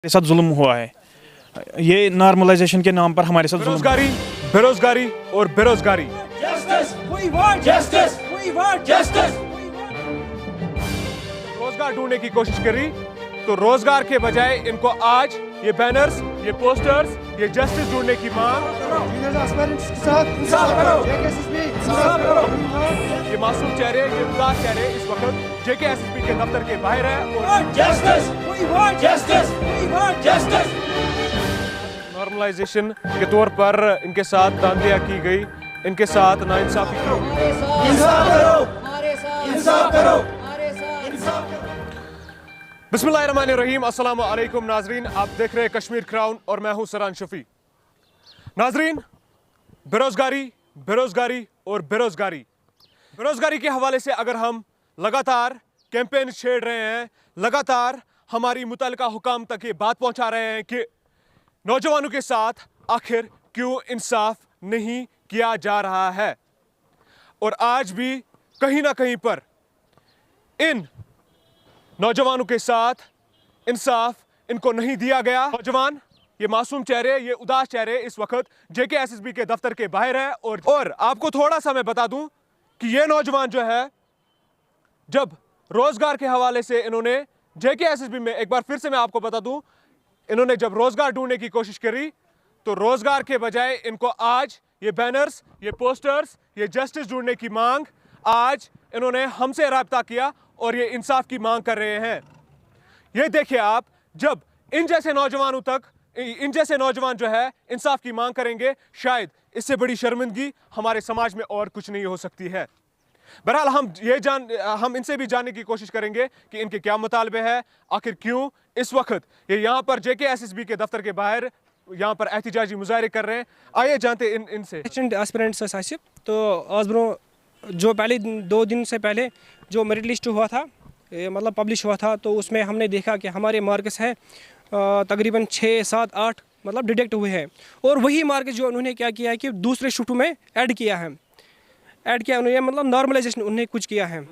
हमारे साथ जुल्म हुआ है। ये नॉर्मलाइजेशन के नाम पर हमारे साथ बेरोजगारी, बेरोजगारी और बेरोजगारी। Justice! We want justice! We want justice! रोजगार ढूंढने की कोशिश करी तो रोजगार के बजाय इनको आज ये बैनर्स, ये पोस्टर्स, ये जस्टिस ढूंढने की मांग, ये मासूम चेहरे, ये उदास चेहरे इस वक्त JKSSB के दफ्तर के बाहर है और Justice! We want justice! We want justice! Normalisation के तौर पर इनके साथ दांधियां की गई, इनके साथ नाइंसाफी की गई। इंसाफ करो! इंसाफ करो! इंसाफ करो! बिस्मिल्लाहिर्रहमानिर्रहीम, अस्सलाम वालेकुम नाजरीन, आप देख रहे हैं कश्मीर क्राउन और मैं हूं सरान शफी। नाजरीन, बेरोजगारी, बेरोजगारी और बेरोजगारी। बेरोजगारी के हवाले से अगर हम लगातार कैंपेन छेड़ रहे हैं, लगातार हमारी मुतल्लिका हुकाम तक ये बात पहुंचा रहे हैं कि नौजवानों के साथ आखिर क्यों इंसाफ नहीं किया जा रहा है, और आज भी कहीं ना कहीं पर इन नौजवानों के साथ इंसाफ इनको नहीं दिया गया। नौजवान, ये मासूम चेहरे, ये उदास चेहरे इस वक्त JKSSB के दफ्तर के बाहर है। और आपको थोड़ा सा मैं बता दूं कि ये नौजवान जो है, जब रोजगार के हवाले से इन्होंने JKSSB में, एक बार फिर से मैं आपको बता दूं, इन्होंने जब रोजगार ढूंढने की कोशिश करी तो रोजगार के बजाय इनको आज ये बैनर्स, ये पोस्टर्स, ये जस्टिस ढूंढने की मांग, आज इन्होंने हमसे राब्ता किया और ये इंसाफ की मांग कर रहे हैं। ये देखिए आप, जब इन जैसे नौजवानों तक, इन जैसे नौजवान जो है इंसाफ की मांग करेंगे, शायद इससे बड़ी शर्मिंदगी हमारे समाज में और कुछ नहीं हो सकती है। बहरहाल हम इनसे भी जानने की कोशिश करेंगे कि इनके क्या मुतालबे हैं, आखिर क्यों इस वक्त ये यहाँ पर JKSSB के दफ्तर के बाहर यहाँ पर एहतिजाजी मुजाहरे कर रहे हैं। आइए जानते इनसे। एस्पिरेंट्स तो आज ब्रो जो पहले 2 दिन से पहले जो मेरिट लिस्ट हुआ था, मतलब पब्लिश हुआ था, तो उसमें हमने देखा कि हमारे मार्क्स हैं तकरीबन 6, 7, 8 मतलब डिडक्ट हुए हैं। और वही मार्क्स जो उन्होंने क्या किया है कि दूसरे शिफ्ट में ऐड किया उन्होंने, मतलब नॉर्मलाइजेशन उन्होंने कुछ किया है।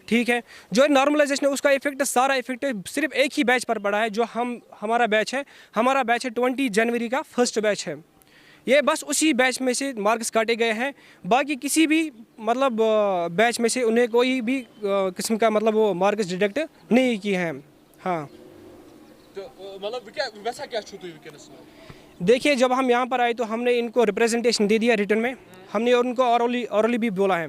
ठीक है, जो नॉर्मलाइजेशन है उसका इफेक्ट, सारा इफेक्ट सिर्फ एक ही बैच पर पड़ा है, जो हमारा बैच है 20 जनवरी का फर्स्ट बैच है। ये बस उसी बैच में से मार्क्स काटे गए हैं, बाकी किसी भी मतलब बैच में से उन्हें कोई भी किस्म का मतलब वो मार्क्स डिडक्ट नहीं किए हैं। हाँ, तो मतलब वैसा क्या छूट हुई? देखिए, जब हम यहाँ पर आए तो हमने इनको रिप्रेजेंटेशन दे दिया रिटर्न में, हमने उनको ऑरली भी बोला है।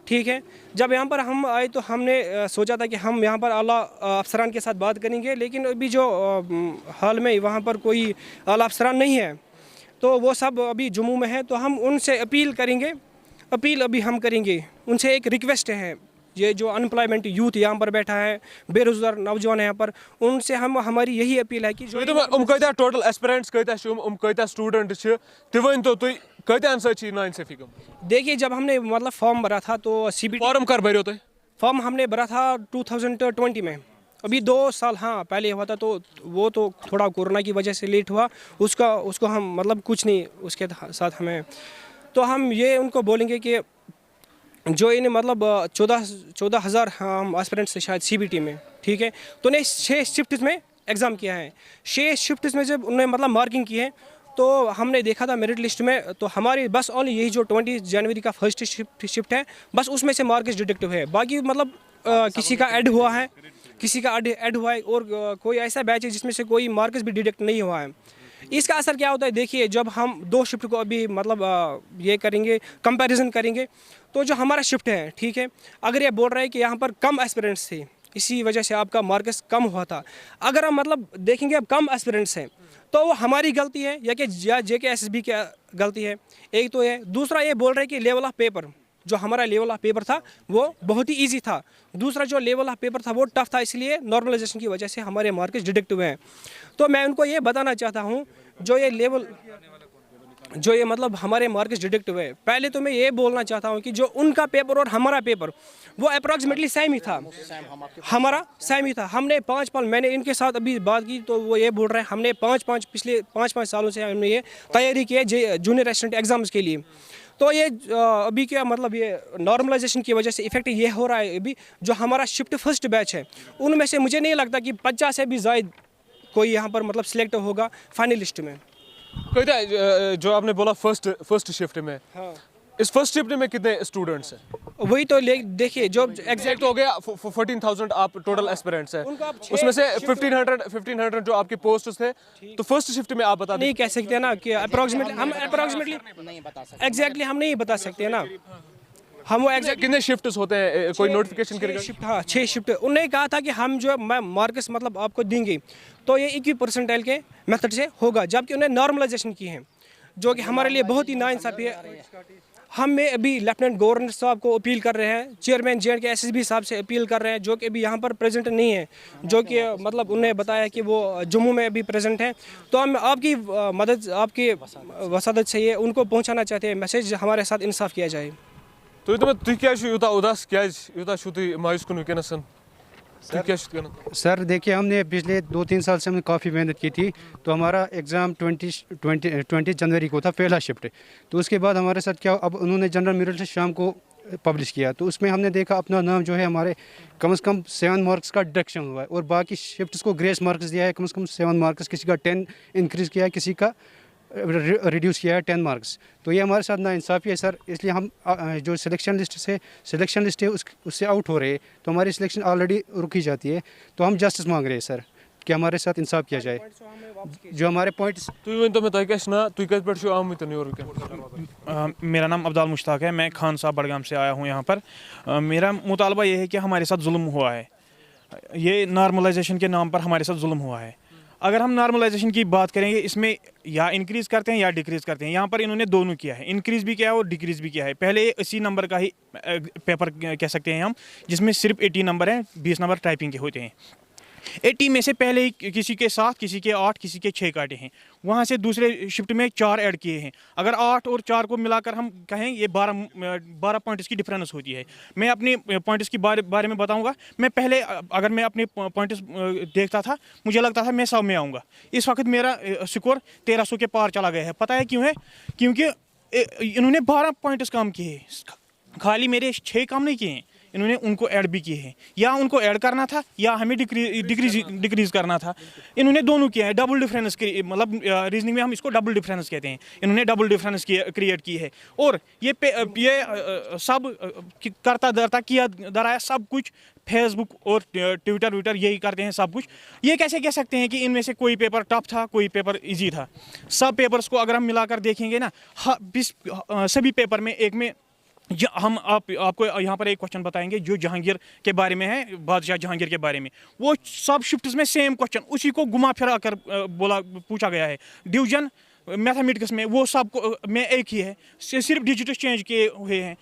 ठीक है, जब यहाँ पर हम आए तो हमने सोचा था कि हम यहाँ पर आला अफसरान के साथ बात करेंगे, लेकिन अभी जो हाल में वहाँ पर कोई आला अफसरान नहीं है, तो वो सब अभी जम्मू में है। तो हम उनसे अपील अभी हम करेंगे, उनसे एक रिक्वेस्ट है, ये जो अनएम्प्लॉयमेंट यूथ यहाँ पर बैठा है, बेरोजगार नौजवान यहाँ पर, उनसे हमारी यही अपील है कि जो टोटल एस्पिरेंट्स कता स्टूडेंट तो नाइंसाफी। देखिए, जब हमने मतलब फॉर्म भरा था तो CBT फॉर्म कर भरो तो फॉर्म हमने भरा था 2020 में, अभी 2 साल हाँ पहले हुआ था, तो वो तो थोड़ा कोरोना की वजह से लेट हुआ, उसको हम मतलब कुछ नहीं उसके साथ हमें, तो हम ये उनको बोलेंगे कि जो इन्हें मतलब 14,000 हम एस्पिरेंट्स से शायद CBT में, ठीक है, तो उन्हें 6 शिफ्ट में एग्ज़ाम किया है। 6 शिफ्ट में जब उन्होंने मतलब मार्किंग की है, तो हमने देखा था मेरिट लिस्ट में, तो हमारी बस ओनली यही जो 20 जनवरी का फर्स्ट शिफ्ट है, बस उसमें से मार्क्स डिडक्ट हुए हैं। बाकी मतलब किसी का ऐड हुआ है, और कोई ऐसा बैच है जिसमें से कोई मार्क्स भी डिडक्ट नहीं हुआ है। इसका असर क्या होता है? देखिए, जब हम 2 शिफ्ट को अभी मतलब ये करेंगे, कंपैरिजन करेंगे, तो जो हमारा शिफ्ट है, ठीक है, अगर ये बोल रहे हैं कि यहाँ पर कम एस्पिरेंट्स थे, इसी वजह से आपका मार्क्स कम हुआ था, अगर हम मतलब देखेंगे अब कम एस्पिरेंट्स हैं, तो वो हमारी गलती है या कि JKSSB की गलती है? एक तो ये, दूसरा ये बोल रहे हैं कि लेवल ऑफ पेपर, जो हमारा लेवल ऑफ पेपर था वो बहुत ही इजी था, दूसरा जो लेवल ऑफ पेपर था वो टफ था, इसलिए नॉर्मलाइजेशन की वजह से हमारे मार्क्स डिडक्ट हुए हैं। तो मैं उनको ये बताना चाहता हूँ, जो ये मतलब हमारे मार्क्स डिडक्ट हुए, पहले तो मैं ये बोलना चाहता हूँ कि जो उनका पेपर और हमारा पेपर वो अप्रॉक्सीमेटली सेम ही था, हमारा सेम ही था। हमने 5 मैंने इनके साथ अभी बात की, तो वो ये बोल रहे हैं हमने पिछले 5 सालों से हमने ये तैयारी की है जूनियर असिस्टेंट एग्ज़ाम्स के लिए। तो ये अभी क्या मतलब ये नॉर्मलाइजेशन की वजह से इफेक्ट ये हो रहा है, अभी जो हमारा शिफ्ट फर्स्ट बैच है उनमें से मुझे नहीं लगता कि 50 से भी ज़ायद कोई यहाँ पर मतलब सिलेक्ट होगा फाइनलिस्ट में। कविता, जो आपने बोला फर्स्ट शिफ्ट में, हाँ, इस फर्स्ट शिफ्ट में कितने स्टूडेंट्स हैं? वही तो देखिए जो एग्जैक्ट हो गया 14,000 आप टोटल एस्पिरेंट्स हैं, उनको आप उसमें से 1500 जो आपके पोस्ट थे, तो फर्स्ट शिफ्ट में आप बता दें। नहीं कह सकते ना कि अप्रोक्सीमेटली एग्जैक्टली हम नहीं बता सकते ना, हम वो एग्जैक्ट कितने शिफ्ट्स होते हैं, कोई नोटिफिकेशन करेगा? शिफ्ट, हाँ 6 शिफ्ट। उन्होंने कहा था कि हम जो मार्क्स मतलब आपको देंगे तो ये 21 परसेंटाइल के मेथड से होगा, जबकि उन्हें नॉर्मलाइजेशन की है, जो कि हमारे लिए बहुत ही नाइंसाफी है। हम में अभी लेफ्टिनेंट गवर्नर साहब को अपील कर रहे हैं, चेयरमैन JNK SSB साहब से अपील कर रहे हैं, जो कि अभी यहाँ पर प्रेजेंट नहीं है, जो कि मतलब उन्हें बताया कि वो जम्मू में अभी प्रेजेंट हैं। तो हम आपकी मदद, आपकी वसादत से ये उनको पहुँचाना चाहते हैं मैसेज, हमारे साथ इंसाफ किया जाए। तो तुम क्या यूता उदास, क्या यूता मायूस कुन वनसन? सर देखिए, हमने पिछले 2-3 साल से हमने काफ़ी मेहनत की थी, तो हमारा एग्ज़ाम 20 जनवरी को था, पहला शिफ्ट। तो उसके बाद हमारे साथ क्या, अब उन्होंने जनरल मेरिट से शाम को पब्लिश किया, तो उसमें हमने देखा अपना नाम जो है हमारे कम से कम 7 मार्क्स का डिडक्शन हुआ है, और बाकी शिफ्ट्स को ग्रेस मार्क्स दिया है कम से कम 7 मार्क्स, किसी का 10 इंक्रीज़ किया है, किसी का रिड्यूस किया है 10 मार्क्स। तो ये हमारे साथ नाइंसाफ़ी है सर, इसलिए हम जो सिलेक्शन लिस्ट है उससे आउट हो रहे हैं, तो हमारी सिलेक्शन ऑलरेडी रुकी जाती है। तो हम जस्टिस मांग रहे हैं सर कि हमारे साथ इंसाफ किया जाए, जो हमारे पॉइंट्स। मेरा नाम अब्दुल मुश्ताक है, मैं खान साहब बड़गाम से आया हूँ यहाँ पर। मेरा मुतालबा ये है कि हमारे साथ जुल्म हुआ है, ये नॉर्मलाइजेशन के नाम पर हमारे साथ जुल्म हुआ है। अगर हम नॉर्मलाइजेशन की बात करेंगे, इसमें या इंक्रीज़ करते हैं या डिक्रीज़ करते हैं। यहाँ पर इन्होंने दोनों किया है, इंक्रीज़ भी किया है और डिक्रीज़ भी किया है। पहले 80 नंबर का ही पेपर कह सकते हैं हम, जिसमें सिर्फ 80 नंबर हैं, 20 नंबर टाइपिंग के होते हैं। 80 में से पहले ही किसी के 7, किसी के 8, किसी के 6 काटे हैं। वहाँ से दूसरे शिफ्ट में 4 ऐड किए हैं। अगर 8 और 4 को मिलाकर हम कहें, ये 12 पॉइंट्स की डिफरेंस होती है। मैं अपने पॉइंट्स की बारे में बताऊंगा। मैं पहले अगर मैं अपने पॉइंट्स देखता था, मुझे लगता था मैं 100 में आऊँगा। इस वक्त मेरा स्कोर 1300 के पार चला गया है। पता है क्यों है? क्योंकि इन्होंने 12 पॉइंट्स कम किए, खाली मेरे 6 कम नहीं किए हैं, इन्होंने उनको ऐड भी किए हैं। या उनको ऐड करना था या हमें डिक्रीज करना था। इन्होंने दोनों किया है, डबल डिफरेंस, मतलब रीजनिंग में हम इसको डबल डिफरेंस कहते हैं। इन्होंने डबल डिफरेंस क्रिएट की है, और ये सब करता धरता किया धराया सब कुछ फेसबुक और ट्विटर यही करते हैं सब कुछ। ये कैसे कह सकते हैं कि इनमें से कोई पेपर टफ था, कोई पेपर इजी था? सब पेपर्स को अगर हम मिलाकर देखेंगे ना, सभी पेपर में एक में हम आपको यहाँ पर एक क्वेश्चन बताएंगे जो जहांगीर के बारे में है, बादशाह जहांगीर के बारे में। वो सब शिफ्ट्स में सेम क्वेश्चन, उसी को घुमा फिरा कर पूछा गया है। डिवीजन मैथमेटिक्स में वो सब में एक ही है, सिर्फ डिजिट्स चेंज किए हुए हैं।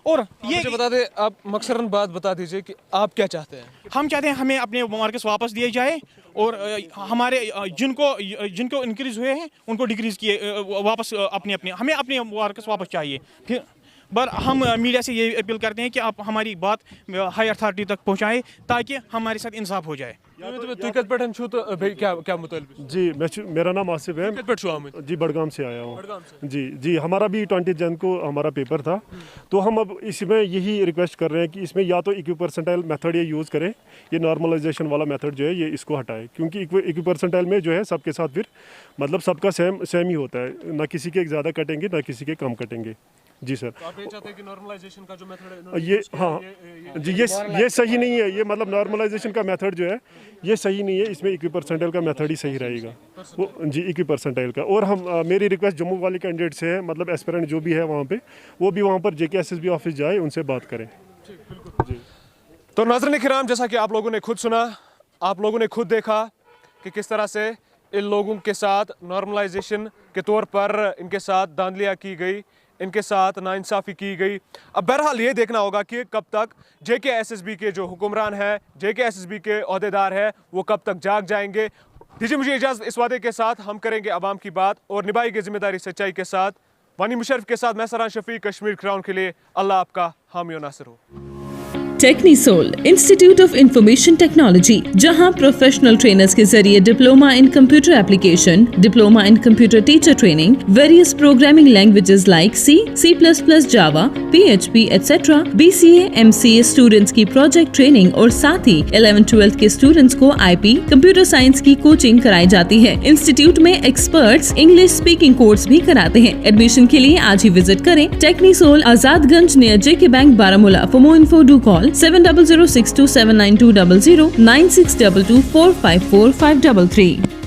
और ये मुझे बता दें, आप मकसरन बात बता दीजिए कि आप क्या चाहते हैं? हम चाहते हैं हमें अपने मार्क्स वापस दिए जाए, और हमारे जिनको इंक्रीज़ हुए हैं उनको डिक्रीज़ किए वापस अपने हमें अपने मार्क्स वापस चाहिए। फिर पर हम मीडिया से ये अपील करते हैं कि आप हमारी बात हाई अथॉरिटी तक पहुंचाएं, ताकि हमारे साथ इंसाफ हो जाए। जी, मेरा नाम आसिफ है जी, बड़गाम से आया हूँ जी। हमारा भी 20 जन को हमारा पेपर था, तो हम अब इसमें यही रिक्वेस्ट कर रहे हैं कि इसमें या तो इक्वी परसेंटाइल मेथड ये यूज़ करें, ये नॉर्मलाइजेशन वाला मेथड जो है ये इसको हटाए, क्योंकि इक्वी परसेंटाइल में जो है सबके साथ फिर मतलब सबका सेम ही होता है, ना किसी के ज़्यादा कटेंगे ना किसी के कम कटेंगे। जी सर, तो आप ये चाहते हैं कि नॉर्मलाइजेशन का जो मेथड है ये, हाँ जी, ये सही नहीं है। ये मतलब नॉर्मलाइजेशन का मेथड जो है ये सही नहीं है, इसमें इक्वी परसेंटाइल का मेथड ही सही रहेगा वो जी, इक्वी परसेंटाइल का। और हम मेरी रिक्वेस्ट जम्मू वाले कैंडिडेट से है, मतलब एस्पिरेंट जो भी है वहाँ पे, वो भी वहाँ पर JK SSB ऑफिस जाए, उनसे बात करें जी। तो नाज़रीन किराम, जैसा कि आप लोगों ने खुद सुना, आप लोगों ने खुद देखा कि किस तरह से इन लोगों के साथ नॉर्मलाइजेशन के तौर पर इनके साथ धांधलियाँ की गई, इनके साथ नाइंसाफ़ी की गई। अब बहरहाल ये देखना होगा कि कब तक JK SSB के जो हुक्मरान हैं, JK SSB के ओहदेदार हैं, वो कब तक जाग जाएंगे। दीजिए मुझे इजाज़त इस वादे के साथ, हम करेंगे अवाम की बात और निभाएंगे जिम्मेदारी सच्चाई के साथ। वानी मुशर्रफ के साथ मैं सरान शफी, कश्मीर क्राउन के लिए। अल्लाह आपका हामी और नासिर हो। टेक्नीसोल इंस्टीट्यूट ऑफ इंफॉर्मेशन टेक्नोलॉजी, जहां प्रोफेशनल ट्रेनर्स के जरिए diploma in computer application, diploma in computer teacher training, various programming languages like C++, Java, PHP etc., BCA, MCA students की प्रोजेक्ट ट्रेनिंग और साथ ही 11-12 के स्टूडेंट्स को IP कंप्यूटर साइंस की coaching कराई जाती है। इंस्टीट्यूट में एक्सपर्ट्स इंग्लिश स्पीकिंग कोर्स भी कराते हैं। एडमिशन के लिए आज ही विजिट करें Technisol, Azadganj near JK bank, Baramulla. For more info do call 7006279200 9622454533।